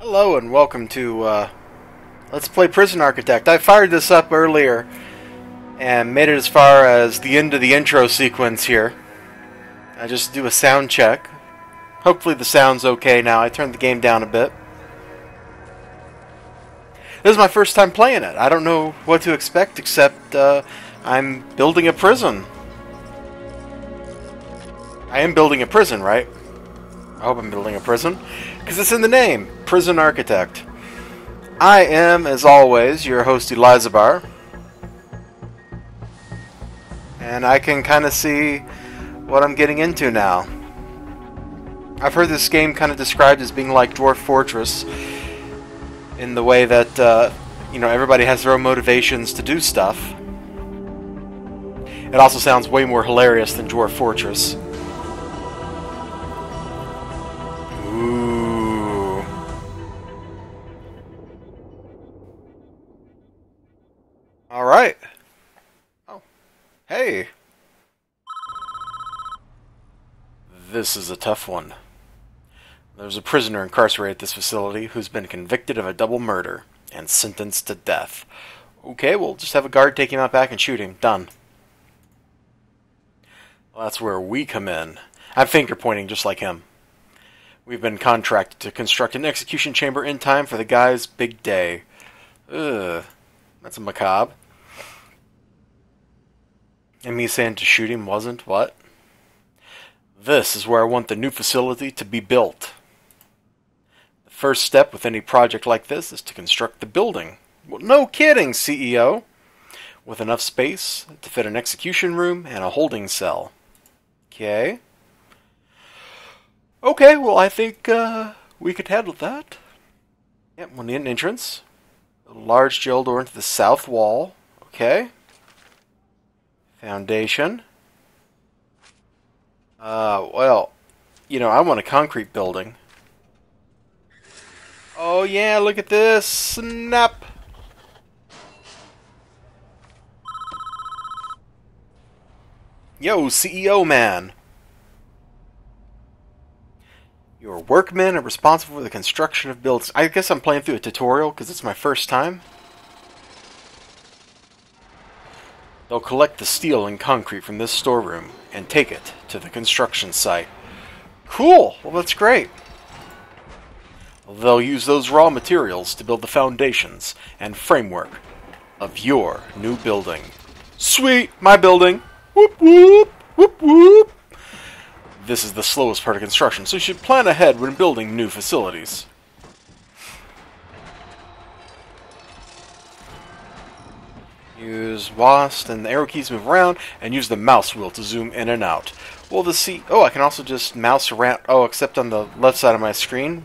Hello and welcome to Let's Play Prison Architect. I fired this up earlier and made it as far as the end of the intro sequence here. I just do a sound check. Hopefully the sound's okay now. I turned the game down a bit. This is my first time playing it. I don't know what to expect except I'm building a prison. I am building a prison, right? I hope I'm building a prison, because it's in the name, Prison Architect. I am, as always, your host Elizabar, and I can kind of see what I'm getting into now. I've heard this game kind of described as being like Dwarf Fortress, in the way that, everybody has their own motivations to do stuff. It also sounds way more hilarious than Dwarf Fortress. Ooh. Alright. Oh. Hey. This is a tough one. There's a prisoner incarcerated at this facility who's been convicted of a double murder and sentenced to death. Okay, we'll just have a guard take him out back and shoot him. Done. Well, that's where we come in. I'm finger pointing just like him. We've been contracted to construct an execution chamber in time for the guy's big day. Ugh. That's a macabre. And me saying to shoot him wasn't? What? This is where I want the new facility to be built. The first step with any project like this is to construct the building. Well, no kidding, CEO! With enough space to fit an execution room and a holding cell. Okay. Okay, well, I think we could handle that. Yep, we'll need an entrance. A large jail door into the south wall. Okay. Foundation. Well, I want a concrete building. Oh, yeah, look at this. Snap! Yo, CEO man! Your workmen are responsible for the construction of buildings. I guess I'm playing through a tutorial because it's my first time. They'll collect the steel and concrete from this storeroom and take it to the construction site. Cool! Well, that's great. They'll use those raw materials to build the foundations and framework of your new building. Sweet! My building! Whoop whoop! Whoop whoop! This is the slowest part of construction, so you should plan ahead when building new facilities. Use WASD and the arrow keys to move around, and use the mouse wheel to zoom in and out. Well, I can also just mouse around, except on the left side of my screen,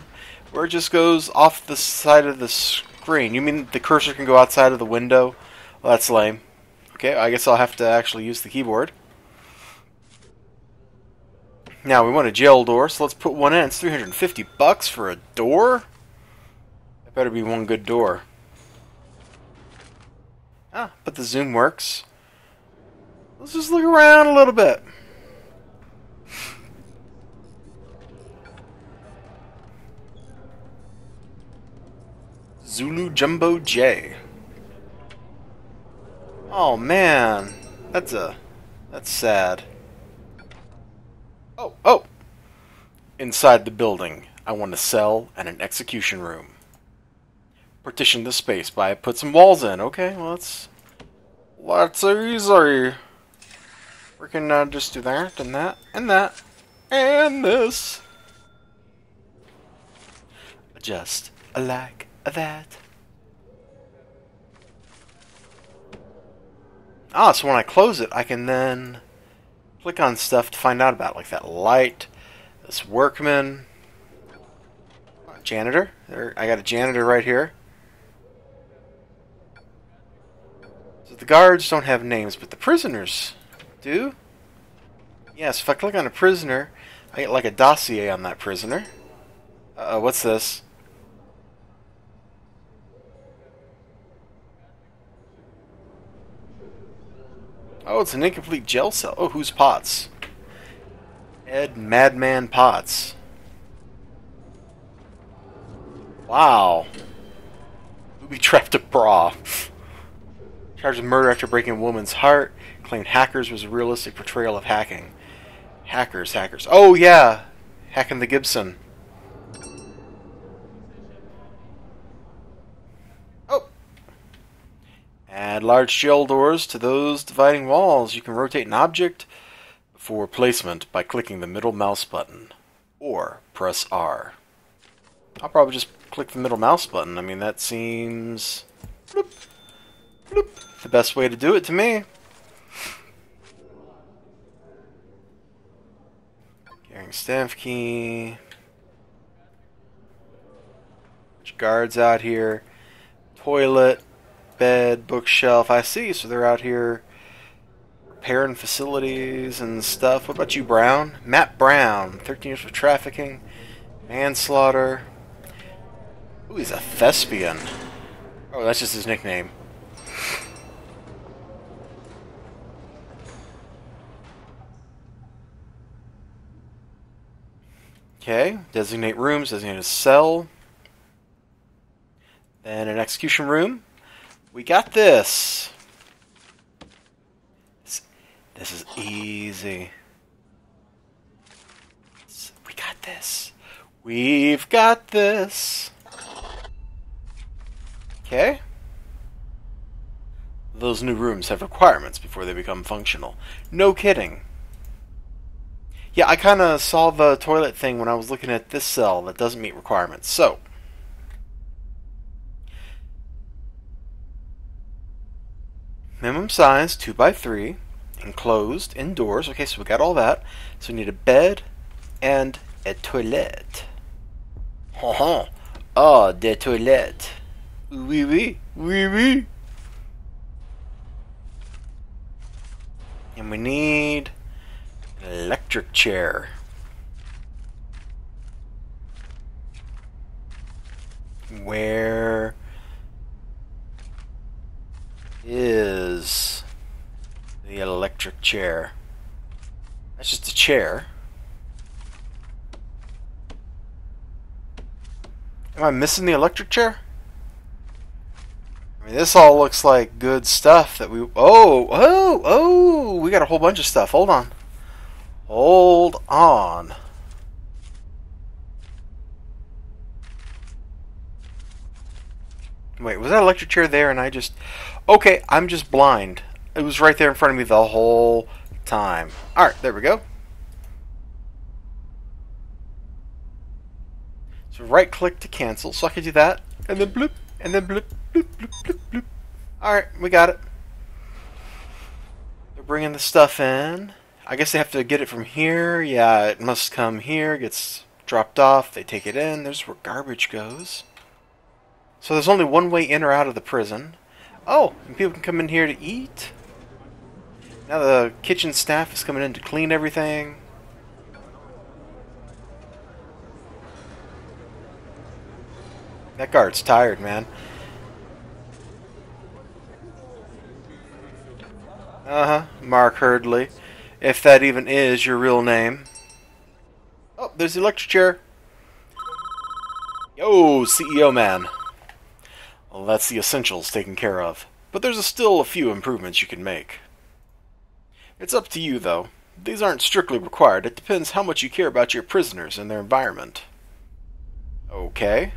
where it just goes off the side of the screen. You mean the cursor can go outside of the window? Well, that's lame. Okay, I guess I'll have to actually use the keyboard. Now, we want a jail door, so let's put one in. It's $350 for a door? That better be one good door. But the zoom works. Let's just look around a little bit. Zulu Jumbo J. Oh, man. That's sad. Oh! Inside the building, I want a cell and an execution room. Partition the space by put some walls in. Okay, well, that's easy. We can just do that, and that, and that, and this. Just like that. So when I close it, I can then click on stuff to find out about, like that light, this workman, janitor. There, I got a janitor right here. So the guards don't have names, but the prisoners do. Yes, if I click on a prisoner, I get like a dossier on that prisoner. What's this? Oh, it's an incomplete jail cell. Oh, who's Potts? Ed Madman Potts. Wow. Booby trapped a bra. Charged with murder after breaking a woman's heart. Claimed Hackers was a realistic portrayal of hacking. Hackers. Oh, yeah. Hacking the Gibson. Oh. Add large shell doors to those dividing walls. You can rotate an object for placement by clicking the middle mouse button. Or press R. I'll probably just click the middle mouse button. I mean, that seems... bloop, bloop, the best way to do it to me. Carrying staff key. Bunch of guards out here. Toilet, bed, bookshelf. I see, so they're out here repairing facilities and stuff. What about you, Brown? Matt Brown. 13 years for trafficking. Manslaughter. Ooh, he's a thespian. Oh, that's just his nickname. Okay, designate rooms, designate a cell. Then an execution room. We got this. This is easy. We got this. We've got this. Okay. Those new rooms have requirements before they become functional. No kidding. Yeah, I kind of saw the toilet thing when I was looking at this cell that doesn't meet requirements. So, minimum size 2x3, enclosed, indoors. Okay, so we got all that. So we need a bed and a toilet. Oh, the toilet. Oui, oui, oui, oui. And we need an electric chair. Where is the electric chair? That's just a chair. Am I missing the electric chair? I mean, this all looks like good stuff that we... Oh! We got a whole bunch of stuff. Hold on. Hold on. Wait, was that electric chair there and I just... Okay, I'm just blind. It was right there in front of me the whole time. Alright, there we go. So right click to cancel, so I can do that. And then bloop, and then bloop, bloop, bloop, bloop, bloop. Alright, we got it. They're bringing the stuff in. I guess they have to get it from here. Yeah, it must come here, gets dropped off, they take it in. There's where garbage goes. So there's only one way in or out of the prison. Oh, and people can come in here to eat. Now the kitchen staff is coming in to clean everything. That guard's tired, man. Uh-huh, Mark Hurdley. If that even is your real name. Oh, there's the electric chair. Yo, CEO man. Well, that's the essentials taken care of. But there's still a few improvements you can make. It's up to you, though. These aren't strictly required. It depends how much you care about your prisoners and their environment. Okay.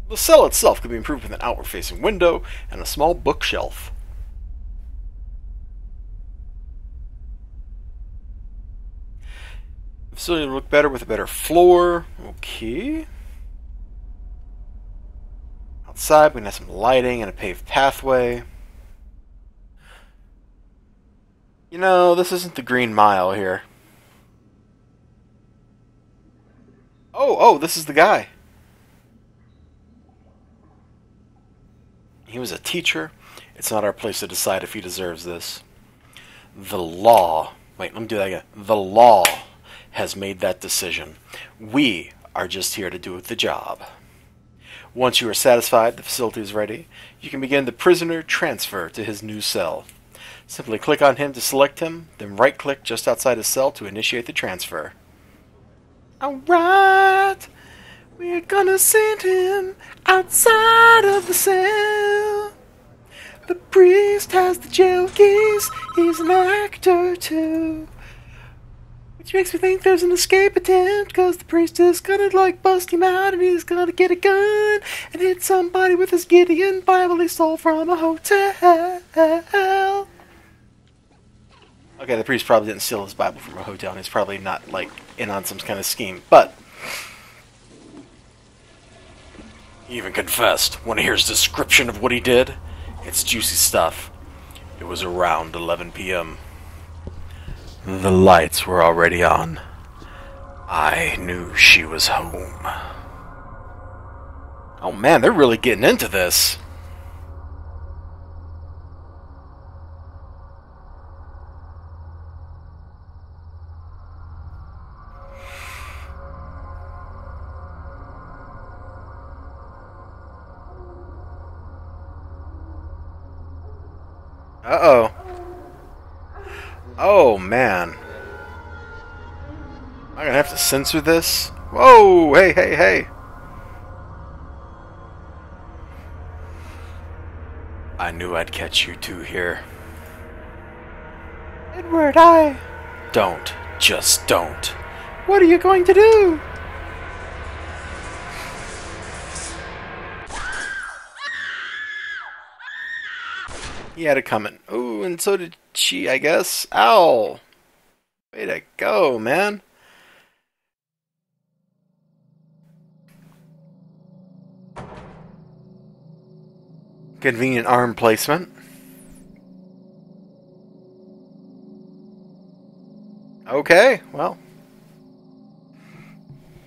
The cell itself can be improved with an outward-facing window and a small bookshelf. The facility will look better with a better floor. Okay. Outside, we can have some lighting and a paved pathway. You know, this isn't the Green Mile here. Oh, this is the guy. He was a teacher. It's not our place to decide if he deserves this. The law... Wait, let me do that again. The law has made that decision. We are just here to do the job. Once you are satisfied the facility is ready, you can begin the prisoner transfer to his new cell. Simply click on him to select him, then right-click just outside his cell to initiate the transfer. Alright! We're gonna send him outside of the cell. The priest has the jail keys. He's an actor too. Which makes me think there's an escape attempt, cause the priest is gonna bust him out and he's gonna get a gun and hit somebody with his Gideon Bible he stole from a hotel. Okay, the priest probably didn't steal his Bible from a hotel and he's probably not, in on some kind of scheme, but he even confessed. Want to hear his description of what he did? It's juicy stuff. It was around 11 p.m. The lights were already on. I knew she was home. Oh man, they're really getting into this. Uh-oh. Oh, man. Am I gonna have to censor this? Whoa! Hey, hey, hey! I knew I'd catch you two here. Edward, Don't. Just don't. What are you going to do? He had it coming. Ooh, and so did she, I guess. Ow! Way to go, man. Convenient arm placement. Okay, well.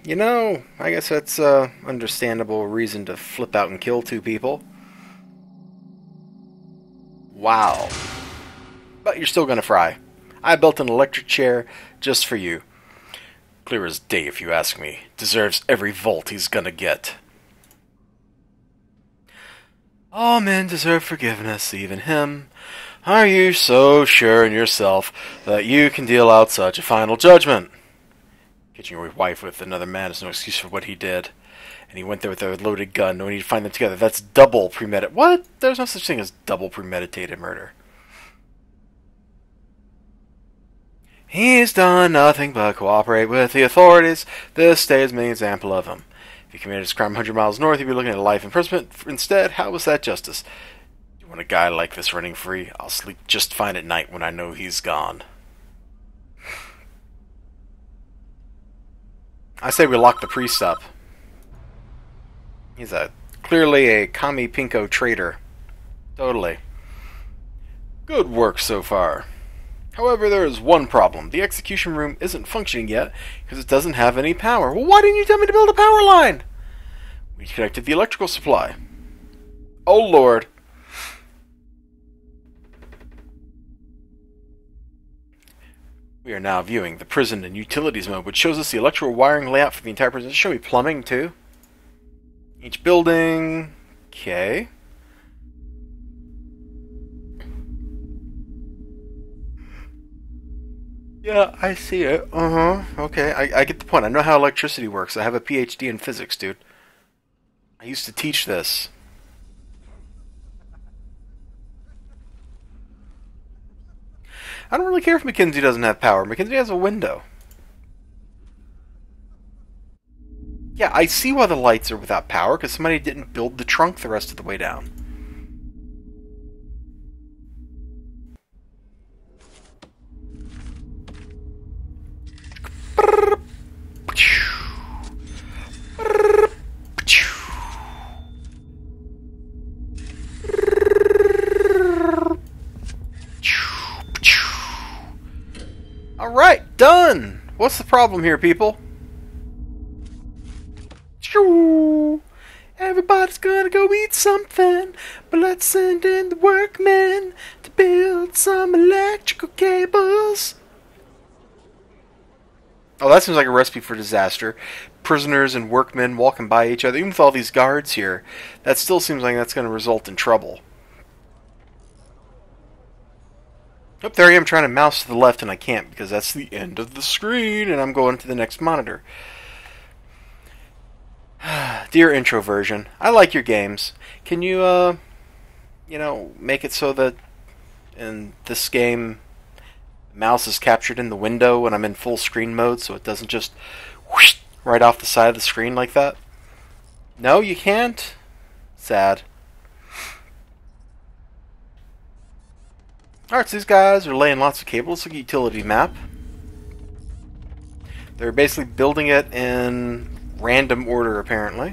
You know, I guess that's a understandable reason to flip out and kill two people. Wow. But you're still gonna fry. I built an electric chair just for you. Clear as day if you ask me. Deserves every volt he's gonna get. All men deserve forgiveness, even him. Are you so sure in yourself that you can deal out such a final judgment? Catching your wife with another man is no excuse for what he did. And he went there with a loaded gun, knowing he'd find them together. That's double premeditated. What? There's no such thing as double premeditated murder. He's done nothing but cooperate with the authorities. This stays me an example of him. If he committed his crime 100 miles north, he'd be looking at a life imprisonment. Instead, how was that justice? You want a guy like this running free? I'll sleep just fine at night when I know he's gone. I say we lock the priest up. He's clearly a commie pinko traitor. Totally. Good work so far. However, there is one problem. The execution room isn't functioning yet because it doesn't have any power. Well, why didn't you tell me to build a power line? We connected the electrical supply. Oh, Lord. We are now viewing the prison in utilities mode, which shows us the electrical wiring layout for the entire prison. Show me plumbing, too. Each building. Okay. Yeah, I see it. Okay, I get the point. I know how electricity works. I have a PhD in physics, dude. I used to teach this. I don't really care if Mackenzie doesn't have power. Mackenzie has a window. Yeah, I see why the lights are without power, because somebody didn't build the trunk the rest of the way down. Alright, done! What's the problem here, people? Everybody's gonna go eat something, but let's send in the workmen to build some electrical cables. Oh, that seems like a recipe for disaster. Prisoners and workmen walking by each other, even with all these guards here. That still seems like that's going to result in trouble. Oh, there I am trying to mouse to the left and I can't because that's the end of the screen and I'm going to the next monitor. Dear intro version, I like your games. Can you, make it so that in this game, the mouse is captured in the window when I'm in full screen mode, so it doesn't just whoosh right off the side of the screen like that? No, you can't? Sad. Alright, so these guys are laying lots of cables. It's like a utility map. They're basically building it in random order, apparently.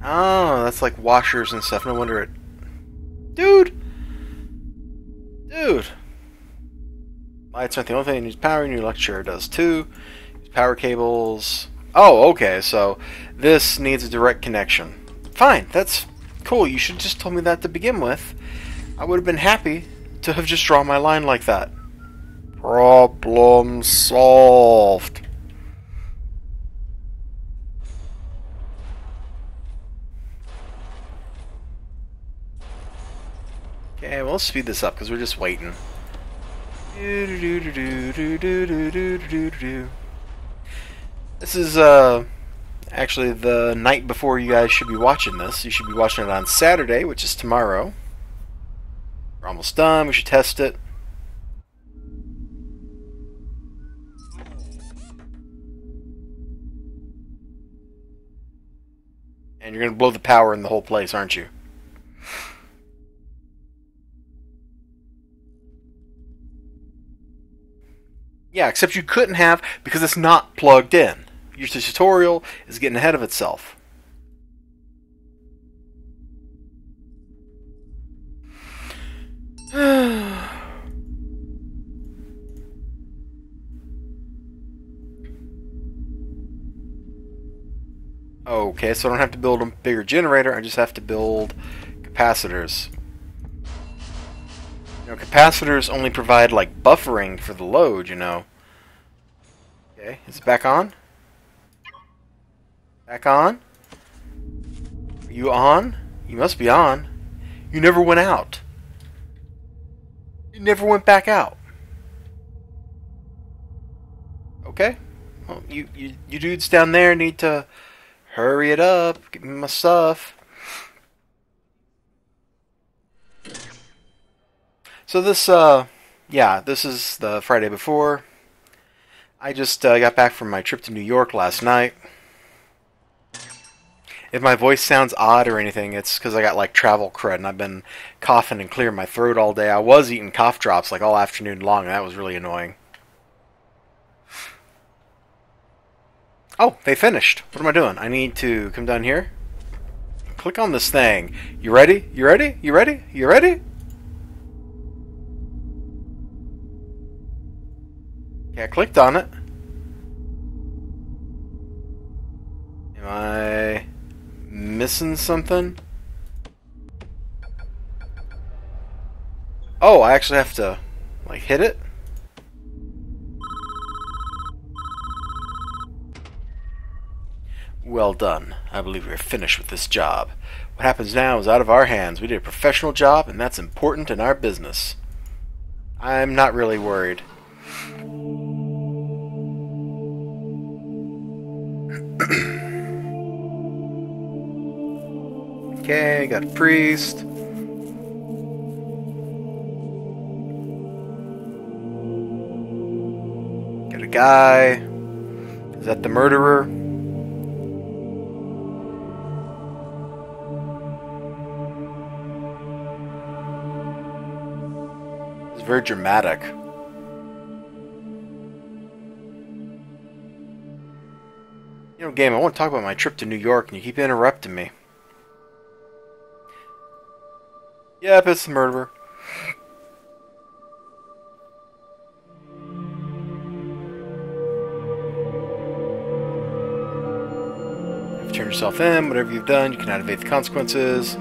Oh, that's like washers and stuff. No wonder it... Dude! Lights aren't the only thing that needs power. Your lecture does too. Power cables... Oh, okay, so this needs a direct connection. Fine, that's cool. You should have just told me that to begin with. I would have been happy to have just drawn my line like that. Problem solved. Okay, well, let's speed this up because we're just waiting. This is actually the night before you guys should be watching this. You should be watching it on Saturday, which is tomorrow. We're almost done. We should test it. And you're going to blow the power in the whole place, aren't you? Yeah, except you couldn't have because it's not plugged in. Your tutorial is getting ahead of itself. Okay, so I don't have to build a bigger generator, I just have to build capacitors. Capacitors only provide, like, buffering for the load, Okay, is it back on? Back on? Are you on? You must be on. You never went out. You never went back out. Okay. Well, you dudes down there need to hurry it up. Give me my stuff. So this, this is the Friday before. I just got back from my trip to New York last night. If my voice sounds odd or anything, it's because I got like travel crud and I've been coughing and clearing my throat all day. I was eating cough drops like all afternoon long, and that was really annoying. Oh, they finished. What am I doing? I need to come down here. Click on this thing. You ready? You ready? You ready? You ready? Okay, I clicked on it. Am I missing something? Oh, I actually have to, like, hit it? Well done. I believe we're finished with this job. What happens now is out of our hands. We did a professional job, and that's important in our business. I'm not really worried. Okay, got a priest. Got a guy. Is that the murderer? It's very dramatic. Game, I want to talk about my trip to New York, and you keep interrupting me. Yep, it's the murderer. You've turned yourself in. Whatever you've done, you cannot evade the consequences.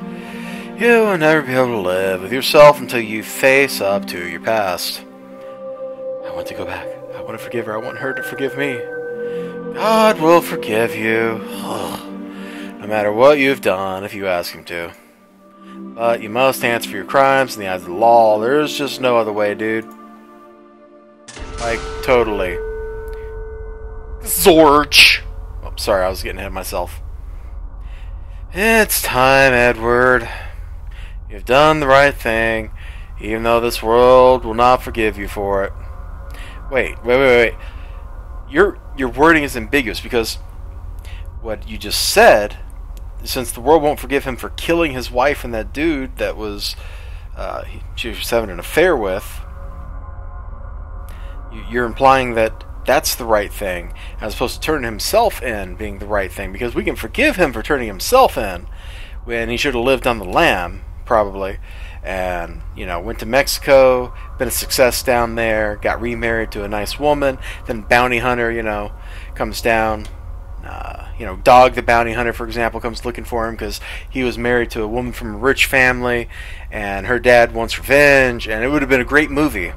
You will never be able to live with yourself until you face up to your past. I want to go back. I want to forgive her. I want her to forgive me. God will forgive you. No matter what you've done, if you ask him to. But you must answer for your crimes in the eyes of the law. There's just no other way, dude. Like, totally. Zorch! Oh, sorry, I was getting ahead of myself. It's time, Edward. You've done the right thing, even though this world will not forgive you for it. Wait. Your wording is ambiguous, because what you just said, since the world won't forgive him for killing his wife and that dude that was she was having an affair with, you're implying that that's the right thing, as opposed to turning himself in being the right thing, because we can forgive him for turning himself in when he should have lived on the lam, probably, and, you know, went to Mexico, been a success down there, got remarried to a nice woman, then bounty hunter, you know, comes down, you know, Dog the bounty hunter, for example, comes looking for him because he was married to a woman from a rich family, and her dad wants revenge, and it would have been a great movie.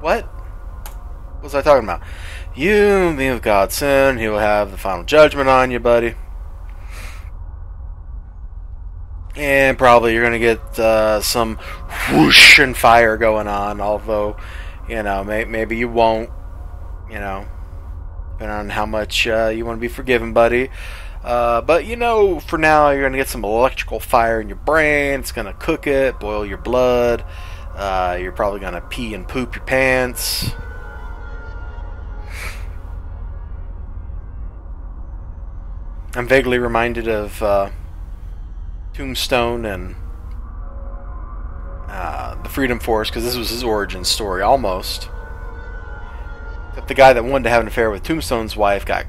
What was I talking about? You be with God soon. He will have the final judgment on you, buddy. And probably you're going to get some whoosh and fire going on, although, you know, maybe you won't, you know, depending on how much you want to be forgiven, buddy. But, you know, for now, you're going to get some electrical fire in your brain. It's going to cook it, boil your blood. You're probably going to pee and poop your pants. I'm vaguely reminded of Tombstone and the Freedom Force, because this was his origin story, almost. Except the guy that wanted to have an affair with Tombstone's wife got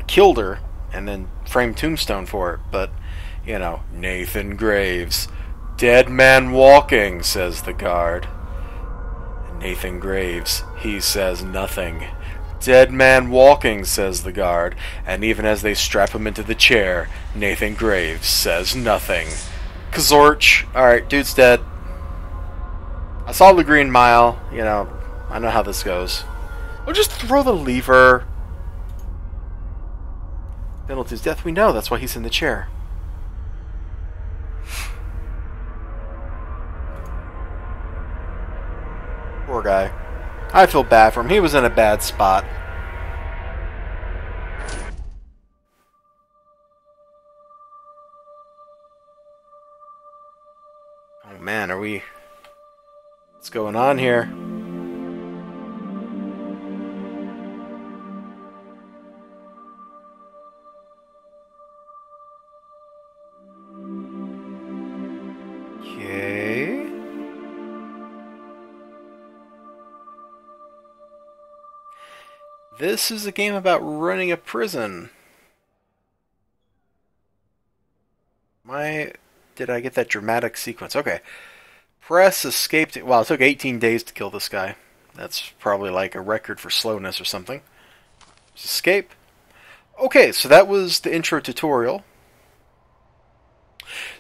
killed her, and then framed Tombstone for it. But, you know, Nathan Graves. Dead man walking, says the guard. Nathan Graves, he says nothing. Dead man walking, says the guard, and even as they strap him into the chair, Nathan Graves says nothing. Kazorch. Alright, dude's dead. I saw the Green Mile, you know, I know how this goes. We'll just throw the lever. Penalty's death, we know, that's why he's in the chair. Poor guy. I feel bad for him. He was in a bad spot. Oh man, are we... What's going on here? Okay... This is a game about running a prison. Did I get that dramatic sequence? Okay. Press escape. Wow, it took 18 days to kill this guy. That's probably like a record for slowness or something. Just escape. Okay, so that was the intro tutorial.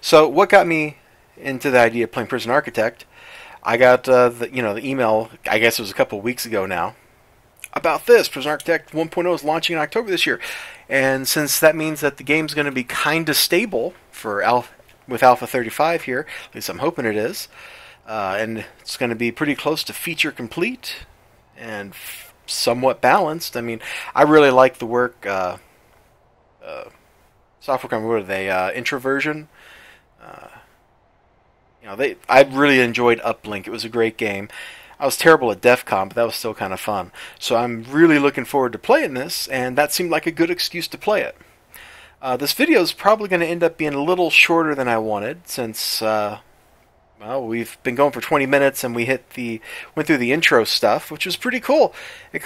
So what got me into the idea of playing Prison Architect? I got the email, I guess it was a couple of weeks ago now, about this. Prison Architect 1.0 is launching in October this year. And since that means that the game's going to be kind of stable for with Alpha 35 here, at least I'm hoping it is, and it's going to be pretty close to feature complete and somewhat balanced. I mean, I really like the work, software company, what are they, Introversion? I really enjoyed Uplink. It was a great game. I was terrible at DEF CON, but that was still kind of fun. So I'm really looking forward to playing this, and that seemed like a good excuse to play it. This video is probably going to end up being a little shorter than I wanted, since we've been going for 20 minutes, and we went through the intro stuff, which was pretty cool. It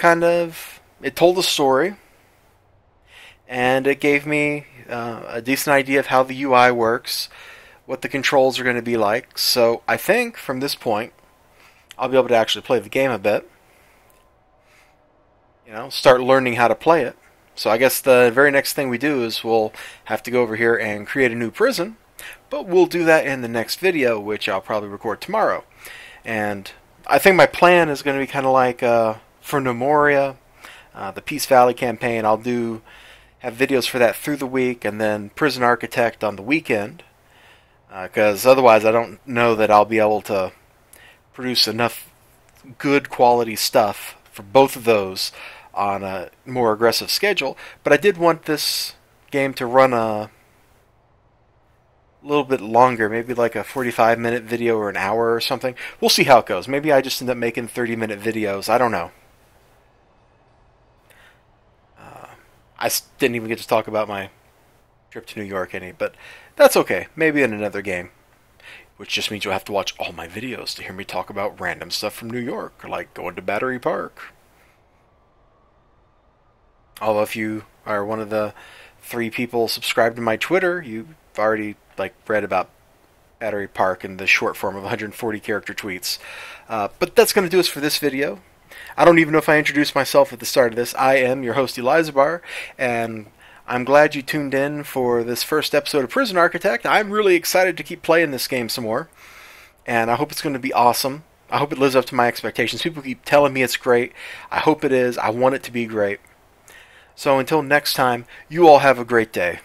told a story, and it gave me a decent idea of how the UI works, what the controls are going to be like. So I think from this point, I'll be able to actually play the game a bit. Start learning how to play it. So I guess the very next thing we do is we'll have to go over here and create a new prison. But we'll do that in the next video, which I'll probably record tomorrow. And I think my plan is going to be kind of like for Gnomoria, the Peace Valley campaign. I'll do have videos for that through the week, and then Prison Architect on the weekend. Because otherwise I don't know that I'll be able to produce enough good quality stuff for both of those on a more aggressive schedule. But I did want this game to run a little bit longer, maybe like a 45-minute video or an hour or something. We'll see how it goes. Maybe I just end up making 30-minute videos. I don't know. I didn't even get to talk about my trip to New York any, but that's okay. Maybe in another game. Which just means you'll have to watch all my videos to hear me talk about random stuff from New York, like going to Battery Park. Although if you are one of the 3 people subscribed to my Twitter, you've already read about Battery Park in the short form of 140 character tweets. But that's going to do us for this video. I don't even know if I introduced myself at the start of this. I am your host, Elizabar, and I'm glad you tuned in for this first episode of Prison Architect. I'm really excited to keep playing this game some more, and I hope it's going to be awesome. I hope it lives up to my expectations. People keep telling me it's great. I hope it is. I want it to be great. So until next time, you all have a great day.